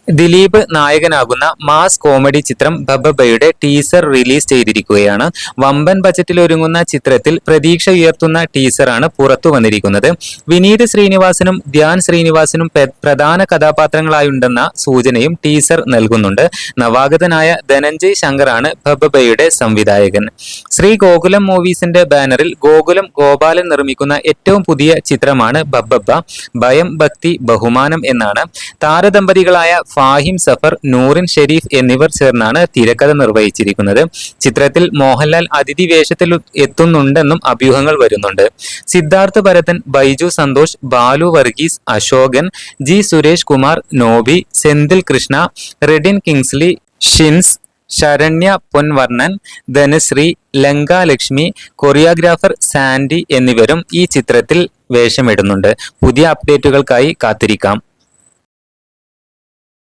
ദിലീപ് നായകനാകുന്ന mass comedy ചിത്രം ബബ്ബയുടെ teaser release ചെയ്തിരിക്കുകയാണ്. വമ്പൻ ബജറ്റിൽ ഒരുങ്ങുന്ന ചിത്രത്തിൽ പ്രതീക്ഷ ഉയർത്തുന്ന ടീസറാണ് പുറത്തു വന്നിരിക്കുന്നത്. വിനീത് ശ്രീനിവാസനും ധ്യാൻ ശ്രീനിവാസനും പ്രധാന കഥാപാത്രങ്ങളായുണ്ടെന്ന സൂചനയും ടീസർ നൽകുന്നുണ്ട്. നവാഗതനായ ധനഞ്ജയ് ശങ്കറാണ് ബബ്ബയുടെ സംവിധായകൻ. ശ്രീ ഗോകുലം മൂവീസിന്റെ ബാനറിൽ ഗോകുലം ഗോപാലൻ നിർമ്മിക്കുന്ന ഏറ്റവും പുതിയ ചിത്രമാണ് ബബ്ബ. ഭയം, ഭക്തി, ബഹുമാനം എന്നാണ്. താരദമ്പതികളായ ഫാഹിം സഫർ, നൂറിൻ ഷെരീഫ് എന്നിവർ ചേർന്നാണ് തിരക്കഥ നിർവഹിച്ചിരിക്കുന്നത്. ചിത്രത്തിൽ മോഹൻലാൽ അതിഥി വേഷത്തിൽ എത്തുന്നുണ്ടെന്നും അഭ്യൂഹങ്ങൾ വരുന്നുണ്ട്. സിദ്ധാർത്ഥ് ഭരതൻ, ബൈജു സന്തോഷ്, ബാലു വർഗീസ്, അശോകൻ, ജി സുരേഷ് കുമാർ, നോബി, സെന്തിൽ കൃഷ്ണ, റെഡിൻ കിങ്സ്ലി, ഷിൻസ്, ശരണ്യ പൊൻവർണ്ണൻ, ധനശ്രീ, ലങ്കാലക്ഷ്മി, കൊറിയോഗ്രാഫർ സാൻഡി എന്നിവരും ഈ ചിത്രത്തിൽ വേഷമിടുന്നുണ്ട്. പുതിയ അപ്ഡേറ്റുകൾക്കായി കാത്തിരിക്കാം.